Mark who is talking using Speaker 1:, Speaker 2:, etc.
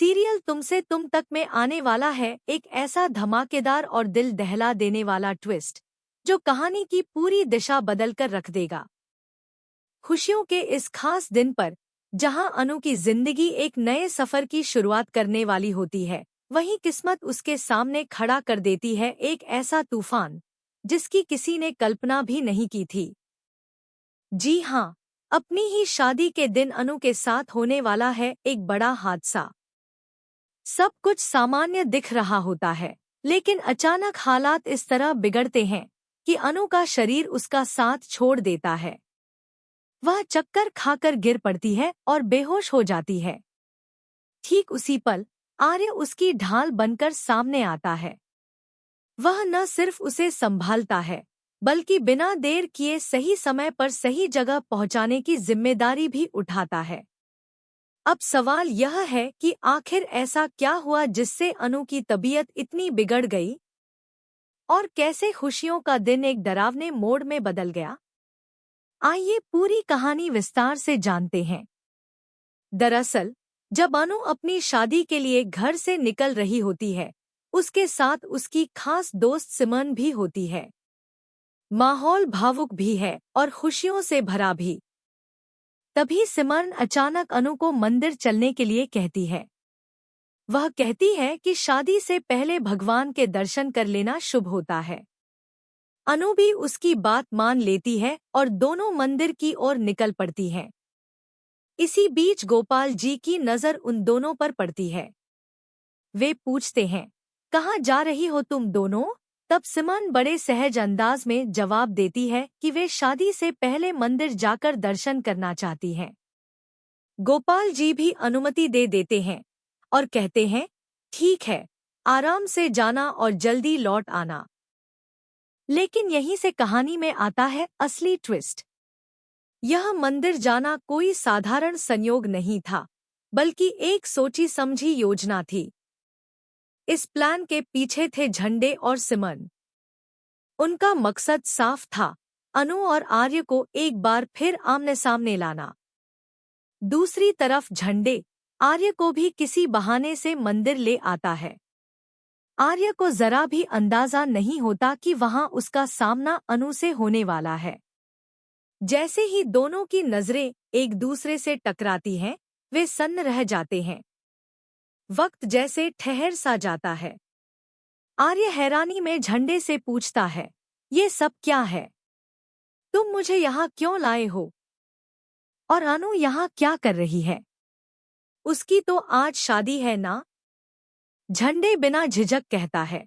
Speaker 1: Serial तुमसे तुम तक में आने वाला है एक ऐसा धमाकेदार और दिल दहला देने वाला ट्विस्ट जो कहानी की पूरी दिशा बदलकर रख देगा। खुशियों के इस खास दिन पर जहां अनु की जिंदगी एक नए सफर की शुरुआत करने वाली होती है, वहीं किस्मत उसके सामने खड़ा कर देती है एक ऐसा तूफान जिसकी किसी ने कल्पना भी नहीं की थी। जी हाँ, अपनी ही शादी के दिन अनु के साथ होने वाला है एक बड़ा हादसा। सब कुछ सामान्य दिख रहा होता है, लेकिन अचानक हालात इस तरह बिगड़ते हैं कि अनु का शरीर उसका साथ छोड़ देता है। वह चक्कर खाकर गिर पड़ती है और बेहोश हो जाती है। ठीक उसी पल आर्य उसकी ढाल बनकर सामने आता है। वह न सिर्फ उसे संभालता है, बल्कि बिना देर किए सही समय पर सही जगह पहुंचाने की जिम्मेदारी भी उठाता है। अब सवाल यह है कि आखिर ऐसा क्या हुआ जिससे अनु की तबीयत इतनी बिगड़ गई, और कैसे खुशियों का दिन एक डरावने मोड़ में बदल गया। आइए पूरी कहानी विस्तार से जानते हैं। दरअसल जब अनु अपनी शादी के लिए घर से निकल रही होती है, उसके साथ उसकी खास दोस्त सिमरन भी होती है। माहौल भावुक भी है और खुशियों से भरा भी। तभी सिमरन अचानक अनु को मंदिर चलने के लिए कहती है। वह कहती है कि शादी से पहले भगवान के दर्शन कर लेना शुभ होता है। अनु भी उसकी बात मान लेती है और दोनों मंदिर की ओर निकल पड़ती हैं। इसी बीच गोपाल जी की नज़र उन दोनों पर पड़ती है। वे पूछते हैं, कहाँ जा रही हो तुम दोनों? तब सिमरन बड़े सहज अंदाज में जवाब देती है कि वे शादी से पहले मंदिर जाकर दर्शन करना चाहती हैं। गोपाल जी भी अनुमति दे देते हैं और कहते हैं, ठीक है, आराम से जाना और जल्दी लौट आना। लेकिन यहीं से कहानी में आता है असली ट्विस्ट। यह मंदिर जाना कोई साधारण संयोग नहीं था, बल्कि एक सोची समझी योजना थी। इस प्लान के पीछे थे झंडे और सिमरन। उनका मकसद साफ था, अनु और आर्य को एक बार फिर आमने सामने लाना। दूसरी तरफ झंडे आर्य को भी किसी बहाने से मंदिर ले आता है। आर्य को जरा भी अंदाजा नहीं होता कि वहां उसका सामना अनु से होने वाला है। जैसे ही दोनों की नजरें एक दूसरे से टकराती हैं, वे सन्न रह जाते हैं। वक्त जैसे ठहर सा जाता है। आर्य हैरानी में झंडे से पूछता है, ये सब क्या है? तुम मुझे यहाँ क्यों लाए हो? और अनु यहाँ क्या कर रही है? उसकी तो आज शादी है ना? झंडे बिना झिझक कहता है,